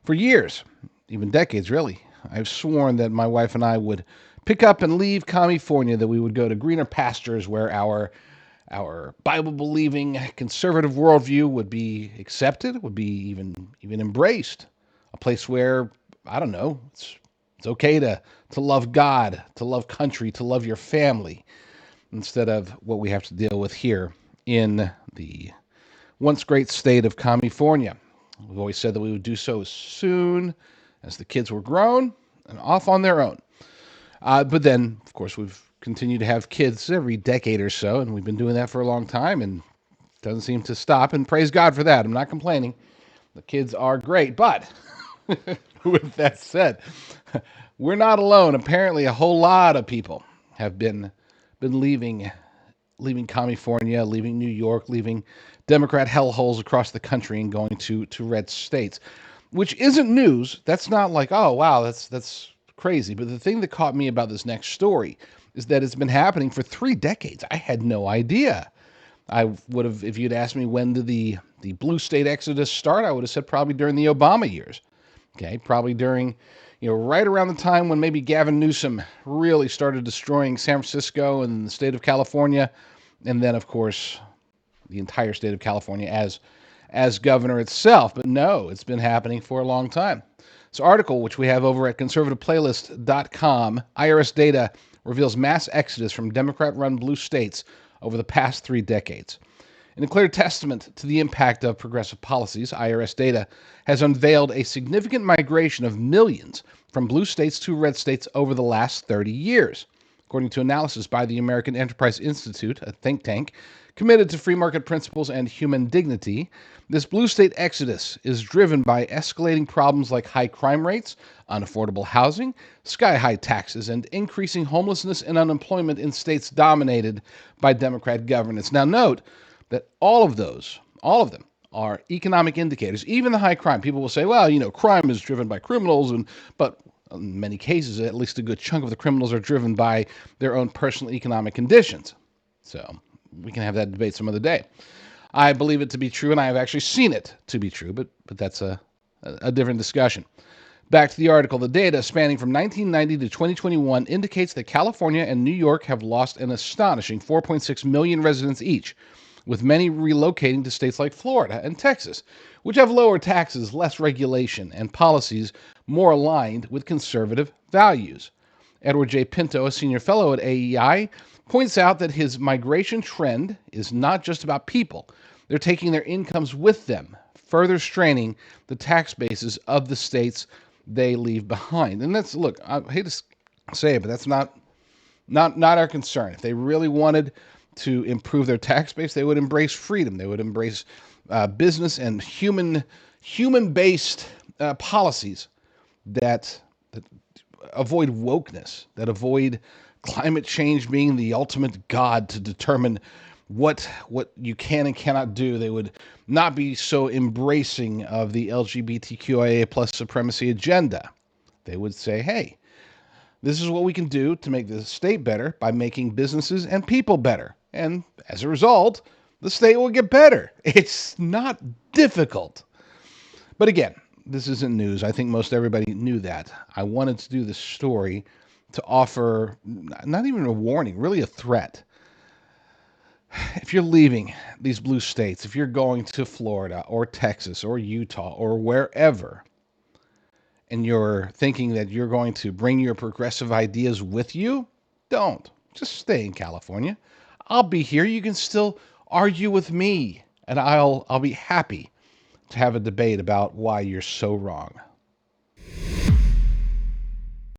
For years, even decades really, I've sworn that my wife and I would pick up and leave California, that we would go to greener pastures where our Bible believing conservative worldview would be accepted, would be even embraced. A place where, I don't know, it's okay to love God, to love country, to love your family, instead of what we have to deal with here in the once great state of California. We've always said that we would do so as soon as the kids were grown and off on their own. But then, of course, we've continued to have kids every decade or so, and we've been doing that for a long time, and it doesn't seem to stop. And praise God for that. I'm not complaining. The kids are great, but with that said, we're not alone. Apparently, a whole lot of people have been leaving California, leaving New York, leaving Democrat hellholes across the country and going to red states, which isn't news. That's not like, oh, wow, that's crazy. But the thing that caught me about this next story is that it's been happening for 3 decades. I had no idea. I would have, if you'd asked me when did the blue state exodus start, I would have said probably during the Obama years. Okay, probably during, right around the time when maybe Gavin Newsom really started destroying San Francisco and the state of California, and then, of course, the entire state of California as governor itself. But no, it's been happening for a long time. This article, which we have over at conservativeplaylist.com, IRS data reveals mass exodus from Democrat-run blue states over the past 3 decades. In a clear testament to the impact of progressive policies, IRS data has unveiled a significant migration of millions from blue states to red states over the last 30 years. According to analysis by the American Enterprise Institute, a think tank committed to free market principles and human dignity, this blue state exodus is driven by escalating problems like high crime rates, unaffordable housing, sky-high taxes, and increasing homelessness and unemployment in states dominated by Democrat governance. Now note that all of them, are economic indicators. Even the high crime. People will say, well, crime is driven by criminals, but in many cases, at least a good chunk of the criminals are driven by their own personal economic conditions. So we can have that debate some other day. I believe it to be true, and I have actually seen it to be true, but that's a different discussion. Back to the article. The data spanning from 1990 to 2021 indicates that California and New York have lost an astonishing 4.6 million residents each, with many relocating to states like Florida and Texas, which have lower taxes, less regulation, and policies more aligned with conservative values. Edward J. Pinto, a senior fellow at AEI, points out that his migration trend is not just about people. They're taking their incomes with them, further straining the tax bases of the states they leave behind. And that's, look, I hate to say it, but that's not our concern. If they really wanted to improve their tax base, they would embrace freedom. They would embrace business and human-based policies that avoid wokeness, that avoid climate change being the ultimate god to determine what you can and cannot do. They would not be so embracing of the LGBTQIA plus supremacy agenda. They would say, hey, this is what we can do to make the state better by making businesses and people better. And as a result, the state will get better. It's not difficult. But again, this isn't news. I think most everybody knew that. I wanted to do this story to offer not even a warning, really a threat. If you're leaving these blue states, if you're going to Florida or Texas or Utah or wherever, and you're thinking that you're going to bring your progressive ideas with you, don't. Just stay in California. I'll be here. You can still argue with me, and I'll be happy to have a debate about why you're so wrong.